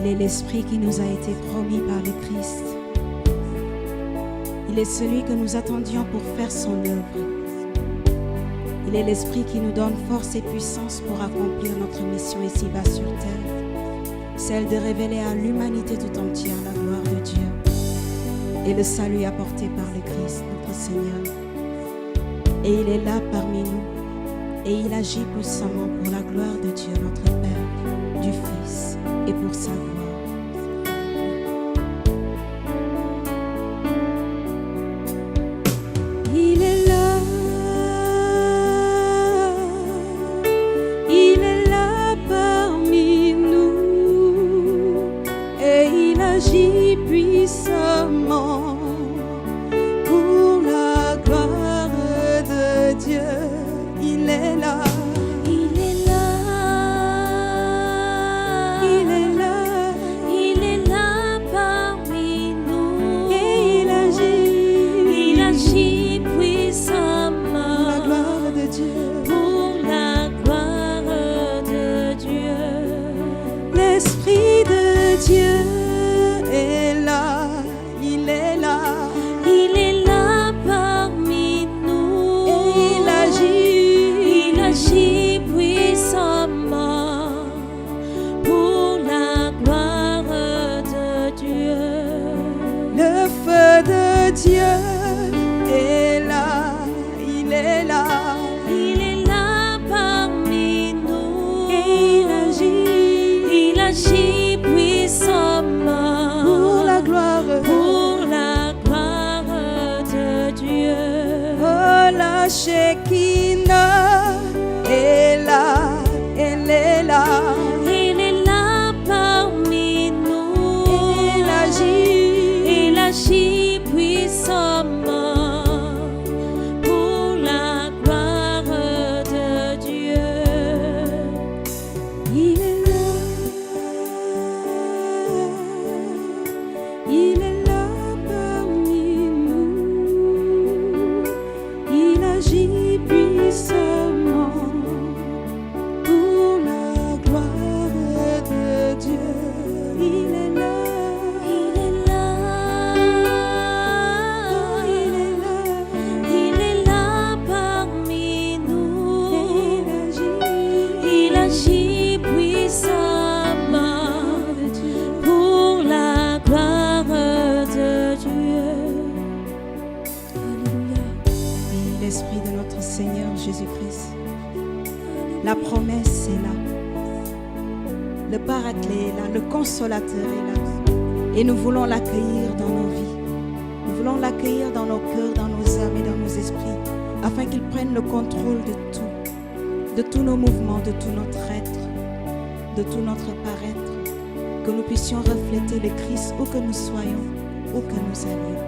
Il est l'Esprit qui nous a été promis par le Christ. Il est celui que nous attendions pour faire son œuvre. Il est l'Esprit qui nous donne force et puissance pour accomplir notre mission ici-bas sur terre, celle de révéler à l'humanité tout entière la gloire de Dieu et le salut apporté par le Christ, notre Seigneur. Et il est là parmi nous et il agit puissamment pour la gloire de Dieu, notre Père, du Fils et pour sa gloire. Puissamment pour la gloire de Dieu, il est là, il est là, il est là, il est là parmi nous et il agit puissamment pour la gloire de Dieu, pour la gloire de Dieu, l'Esprit de Dieu. Dieu est là, il est là, il est là parmi nous et il agit puissamment pour la gloire de Dieu. Oh, la Shekinah est là, elle est là. Pour la gloire de Dieu, il est là parmi nous, il agit puissamment pour la gloire de Dieu, il est là. L'Esprit de notre Seigneur Jésus-Christ. La promesse est là. Le Paraclet est là. Le Consolateur est là. Et nous voulons l'accueillir dans nos vies. Nous voulons l'accueillir dans nos cœurs, dans nos âmes et dans nos esprits, afin qu'il prenne le contrôle de tous nos mouvements, de tout notre être, de tout notre paraître, que nous puissions refléter le Christ où que nous soyons, où que nous allions.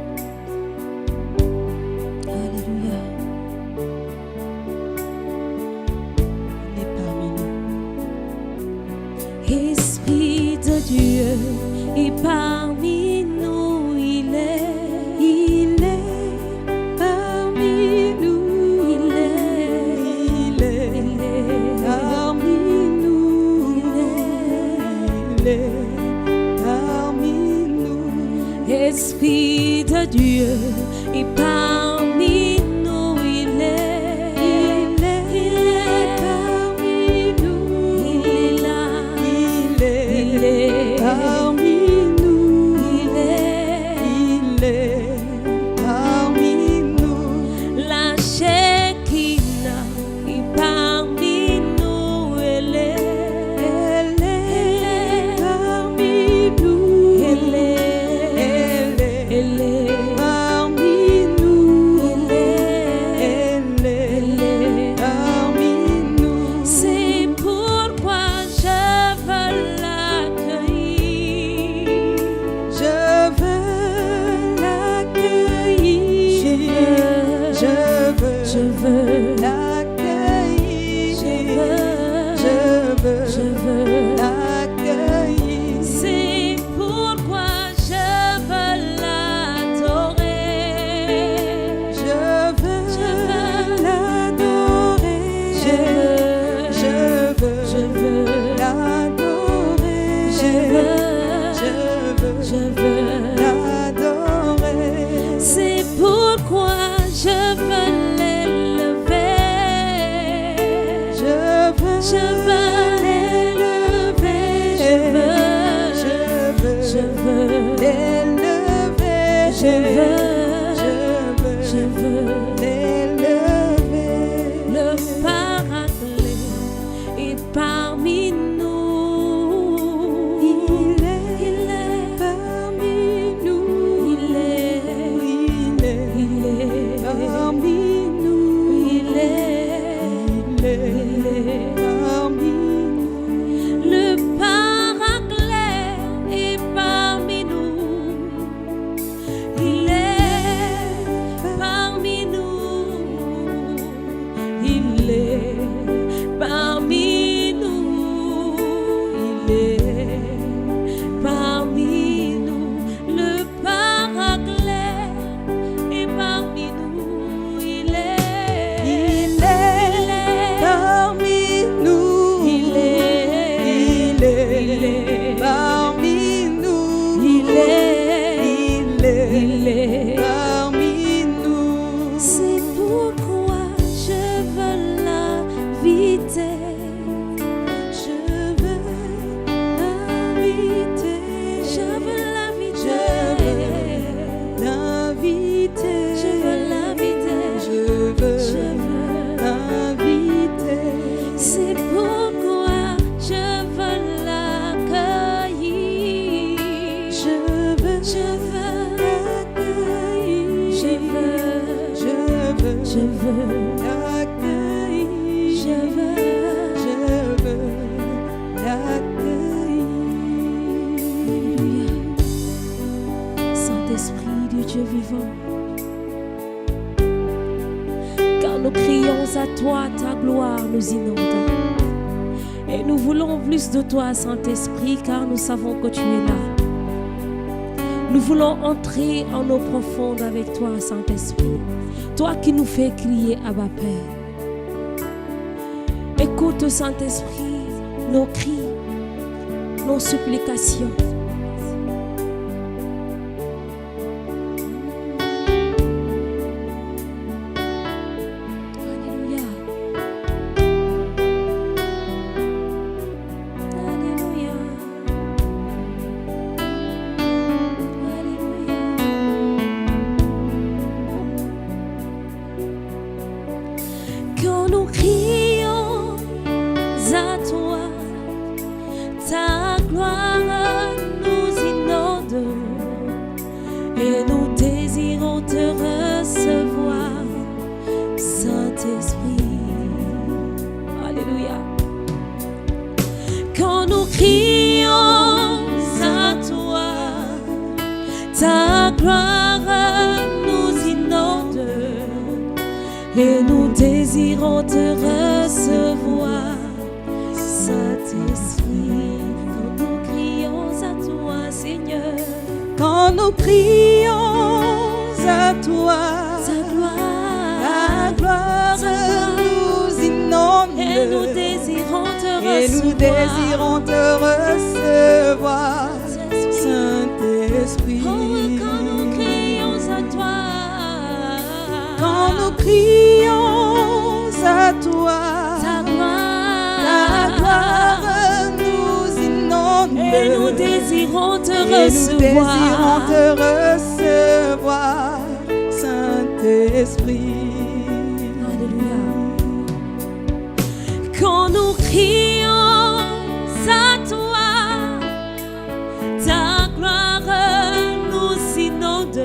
Esprit de Dieu et parmi nous il est parmi nous, il est parmi nous, il est parmi nous. Esprit de Dieu et parmi nous il est. Je veux nous crions à toi, ta gloire nous inonde. Et nous voulons plus de toi, Saint-Esprit, car nous savons que tu es là. Nous voulons entrer en eau profonde avec toi, Saint-Esprit. Toi qui nous fais crier Abba Père. Écoute, Saint-Esprit, nos cris, nos supplications. Quand nous crions à toi, ta gloire nous inonde et nous désirons te recevoir, Saint-Esprit. Alléluia. Quand nous crions à toi, ta gloire nous inonde et nous désirons te recevoir, Saint-Esprit. Quand nous crions à toi, Seigneur, quand nous crions à toi, ta gloire nous inonde et nous désirons te recevoir, Saint-Esprit. Oh, quand nous crions à toi, quand nous crions à toi, ta gloire nous inonde et nous désirons te recevoir, Saint-Esprit. Alléluia. Quand nous crions à toi, ta gloire nous inonde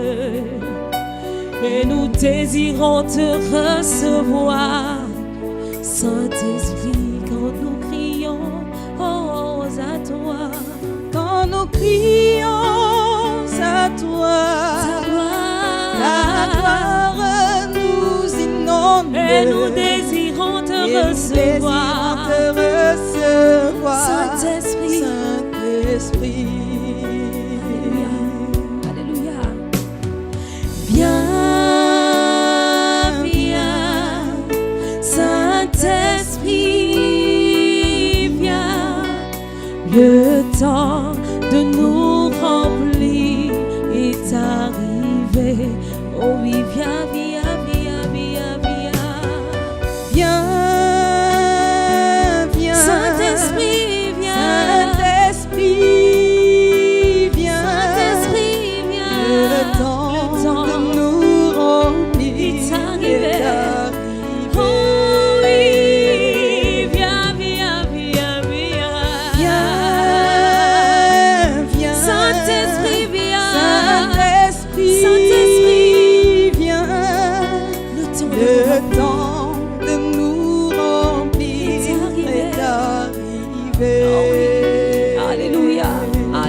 et nous désirons te recevoir, Saint-Esprit. Quand nous crions à toi, quand nous crions à toi, ta gloire nous inonde et nous désirons te recevoir, Saint-Esprit. Saint-Esprit. Alléluia. Viens, viens, Saint-Esprit, viens. Le temps de nous remplir est arrivé. Oh oui, viens, viens, viens, viens, viens. Viens, viens, Saint-Esprit, viens. Saint-Esprit, viens. Saint-Esprit, viens. Le temps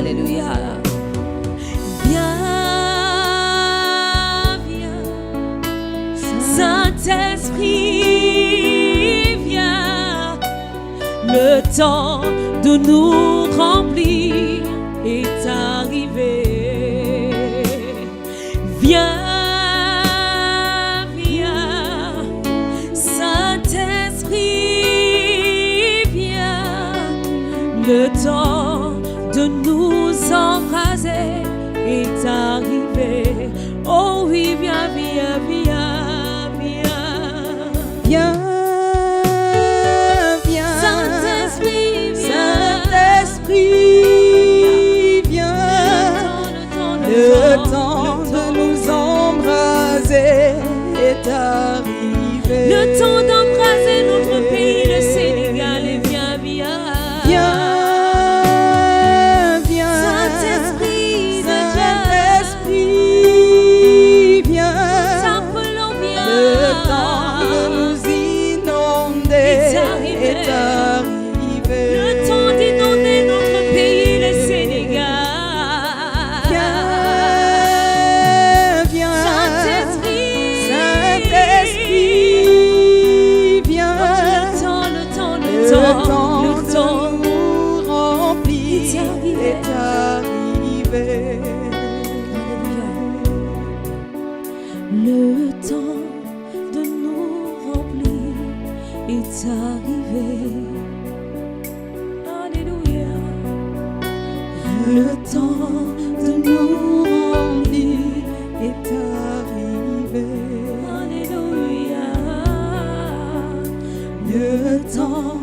Alléluia. Viens, viens, Saint-Esprit, viens. Le temps de nous remplir est arrivé. Viens, viens, Saint-Esprit, viens. Le temps de nous embraser est arrivé. Oh oui, viens, viens, viens, viens. Viens, viens, Saint-Esprit, viens. Saint-Esprit, viens. Le temps de nous embraser est arrivé. Le temps d'embraser notre pays, le Sénégal, et viens, viens. Viens, viens, Saint-Esprit de Dieu. Saint-Esprit, viens. T'appelons, viens. Le temps de nous inonder est arrivé. Le temps d'inonder notre pays, le Sénégal. Viens, viens, Saint-Esprit, Saint-Esprit, viens. le temps Le de temps nous nous remplir est arrivé. est arrivé. Le temps de nous remplir est arrivé. Alléluia. Le temps de nous remplir est arrivé. Alléluia. Le temps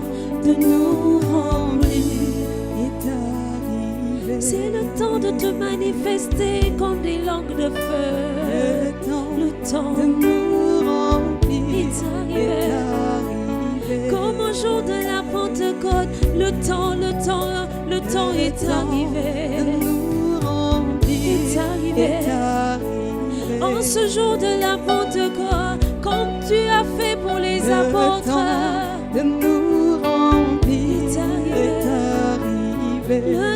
de nous remplir est arrivé. C'est le temps de te manifester comme des langues de feu. Le temps Le temps de nous remplir est arrivé. est arrivé. Comme au jour de la Pentecôte, le temps est arrivé. De nous remplir Est arrivé. est arrivé. En ce jour de la Pentecôte, comme tu as fait pour les apôtres, De nous remplir est arrivé. est arrivé. Le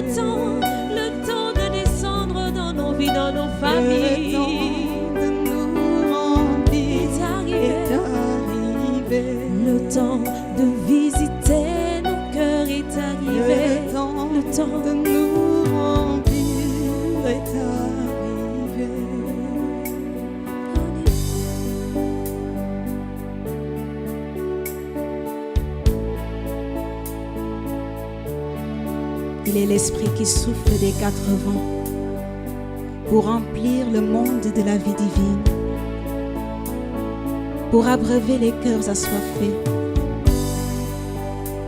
temps de descendre dans nos vies, dans nos familles, Le temps de nous remplir est arrivé. est arrivé. Le temps de visiter nos cœurs est arrivé. Le temps Le temps de nous remplir est arrivé. Il est l'esprit qui souffle des quatre vents pour remplir le monde de la vie divine, pour abreuver les cœurs assoiffés,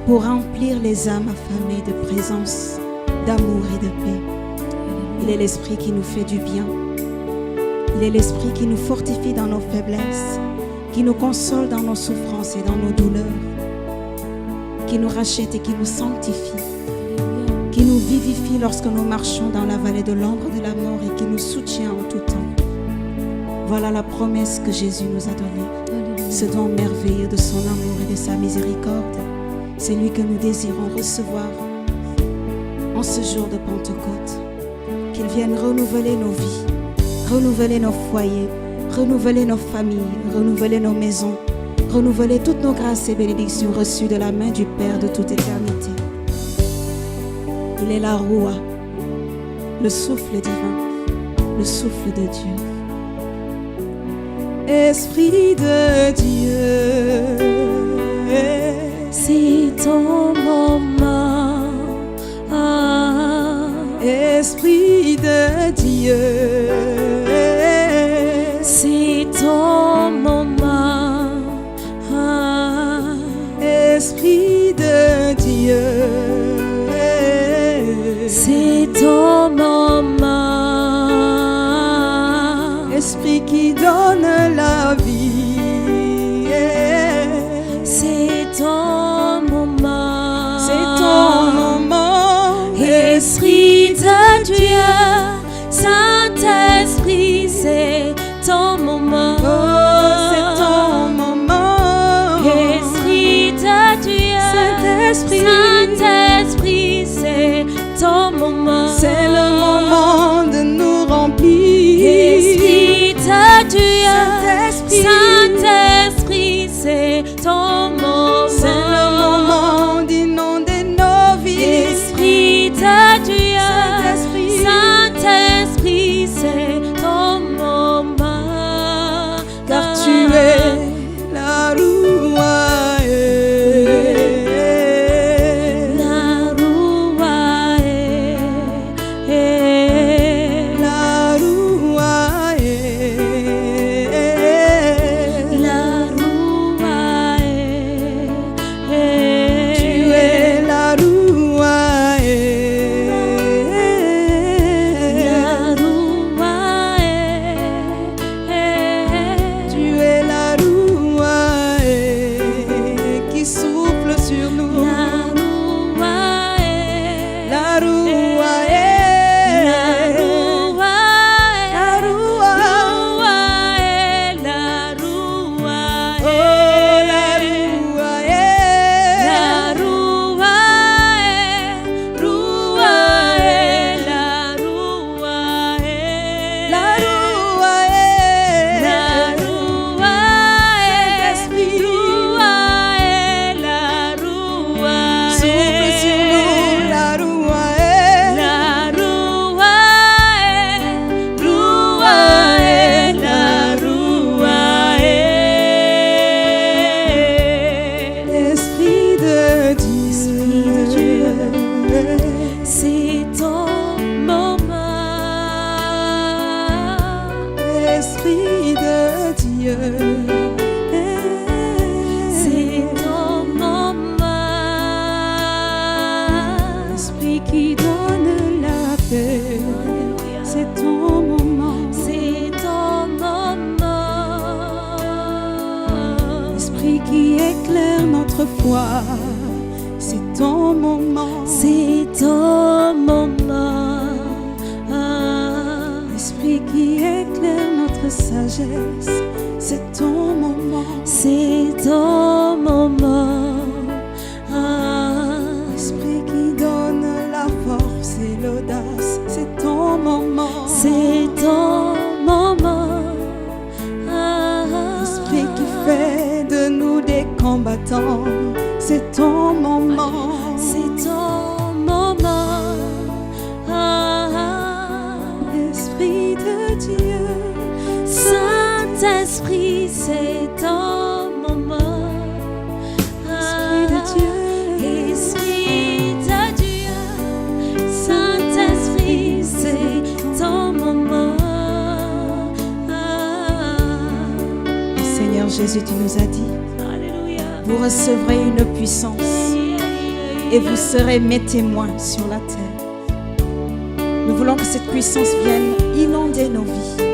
pour remplir les âmes affamées de présence, d'amour et de paix. Il est l'esprit qui nous fait du bien. Il est l'esprit qui nous fortifie dans nos faiblesses, qui nous console dans nos souffrances et dans nos douleurs, qui nous rachète et qui nous sanctifie, qui nous vivifie lorsque nous marchons dans la vallée de l'ombre de la mort et qui nous soutient en tout temps. Voilà la promesse que Jésus nous a donnée, ce don merveilleux de son amour et de sa miséricorde. C'est lui que nous désirons recevoir en ce jour de Pentecôte. Qu'il vienne renouveler nos vies, renouveler nos foyers, renouveler nos familles, renouveler nos maisons, renouveler toutes nos grâces et bénédictions reçues de la main du Père de toute éternité. Il est la Roua, le souffle divin, le souffle de Dieu. Esprit de Dieu, c'est ton moment. Esprit de Dieu, c'est ton moment. Esprit de Dieu, c'est ton moment. Esprit qui donne la vie, c'est ton moment. c'est ton moment. Esprit de Dieu, Saint-Esprit, c'est ton moment. Oh, c'est ton moment. Esprit de Dieu, Saint-Esprit, Saint-Esprit, c'est ton moment. c'est le de Dieu, Saint-Esprit, c'est ton moment. Car tu es la Rouae. La Rouae. La Rouae. La Rouae. Tu es la Rouae. La Rouae. Tu es la Rouae qui souffle sur nous. La Rouae. La Rouae. La Rouae. La Rouae. La Rouae. Oh, la Rouae. La Rouae. Rouae. La Rouae. La Rouae. La Rouae. Saint-Esprit. Rouae. La Rouae. Souffle sur nous, la Rouae. La Rouae. Rouae. La Rouae. Esprit de Dieu. C'est ton moment. Esprit de Dieu. C'est ton moment. Esprit qui donne la paix. C'est ton moment. C'est ton moment. Esprit qui éclaire notre foi. C'est ton moment. C'est ton moment. Esprit qui éclaire notre sagesse. C'est ton moment. C'est ton moment. Esprit qui donne la force et l'audace. C'est ton moment. C'est ton moment. Esprit qui fait de nous des combattants. C'est ton moment. C'est ton moment. Esprit de Dieu. Saint-Esprit, c'est ton moment. Esprit de Dieu. Esprit de Dieu. Saint-Esprit, c'est ton moment. Seigneur Jésus, tu nous as dit, Alléluia. vous recevrez une puissance et vous serez mes témoins sur la terre. Nous voulons que cette puissance vienne inonder nos vies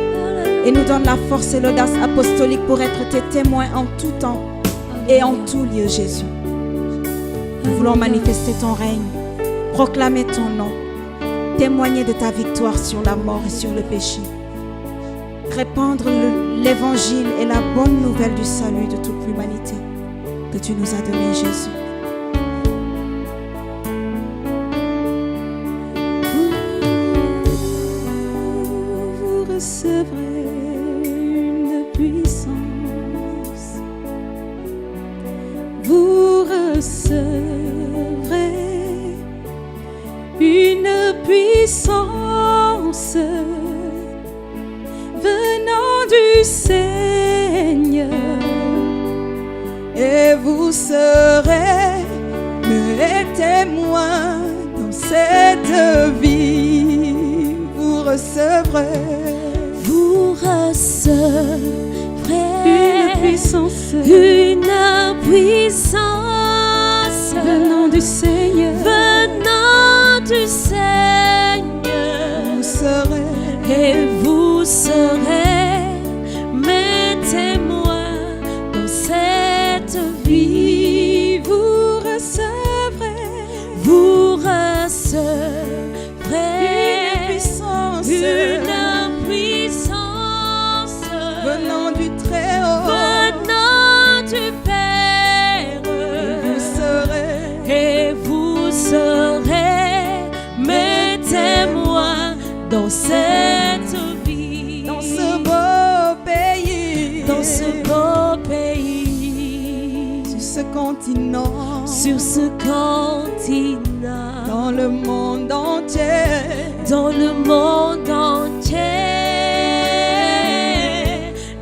et nous donne la force et l'audace apostolique pour être tes témoins en tout temps et en tout lieu, Jésus. Nous voulons manifester ton règne, proclamer ton nom, témoigner de ta victoire sur la mort et sur le péché, répandre l'évangile et la bonne nouvelle du salut de toute l'humanité que tu nous as donné, Jésus. Vous recevrez une puissance. Vous recevrez une puissance venant du Seigneur, et vous serez mes témoins dans cette vie. Vous recevrez une puissance venant du Seigneur. Vous serez Et vous serez mes témoins dans cette vie. vous recevrez Vous recevrez une puissance une puissance venant du Très-Haut. venant du Père. Vous serez Et vous serez mes témoins dans cette vie. dans ce beau pays, Dans ce beau pays. sur ce continent, sur ce continent, dans le monde entier, dans le monde entier.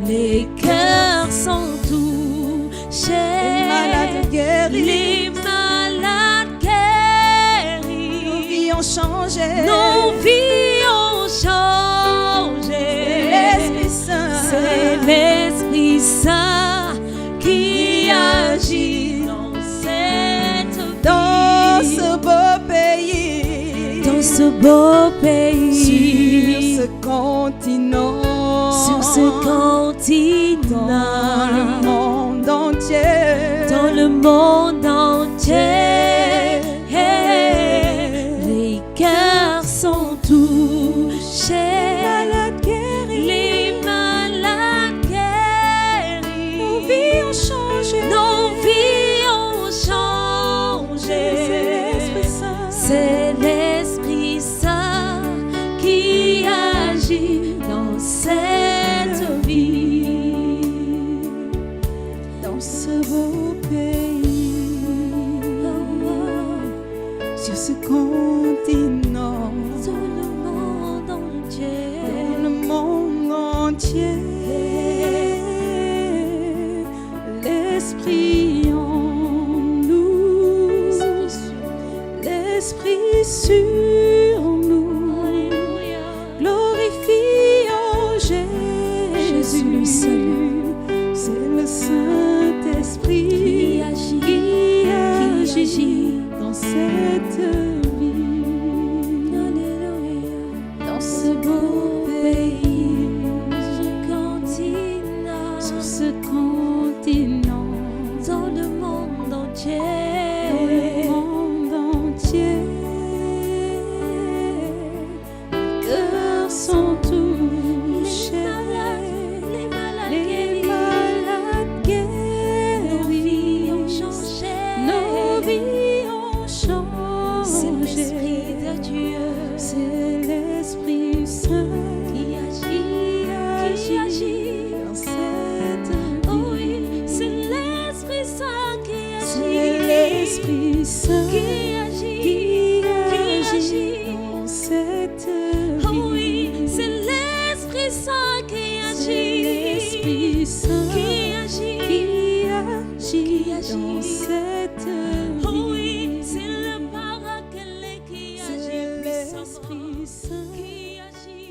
Les cœurs sont touchés, les malades guéris, les malades guéris, nos vies ont changé, nos vies ont changé. l'Esprit Saint, C'est l'Esprit Saint qui agit dans cette vie, dans ce beau pays, dans ce beau pays, sur ce continent, sur ce continent, dans le monde entier, dans le monde entier. Les cœurs sont touchés, malades guéris, les malades guéris, nos vies ont changé, nos vies ont changé. C'est l'Esprit Saint, C'est l'Esprit Saint qui agit dans cette vie, dans ce beau pays, sur ce continent, dans le monde entier. dans le monde entier. L'Esprit en nous, l'Esprit sur nous, Alléluia. glorifions Jésus, le seul. c'est le Saint-Esprit qui agit dans cette vie, Alléluia. dans ce beau pays, Sur ce continent, sur ce continent, dans le monde entier. dans le monde entier. Les cœurs sont touchés, Les malades les guéris, malades nos vies ont guéris, changé. nos vies ont C'est changé. l'Esprit de Dieu C'est l'Esprit Saint qui agit dans cette vie. Oh oui, c'est l'Esprit Saint qui C'est agit, l'Esprit Saint qui agit, qui agit dans cette vie. Oh oui, c'est l'Esprit Saint qui C'est agit, l'Esprit Saint qui agit, qui agit dans cette oh vie. oui, c'est le Paraclet qui C'est agit puissamment, l'Esprit Saint qui agit.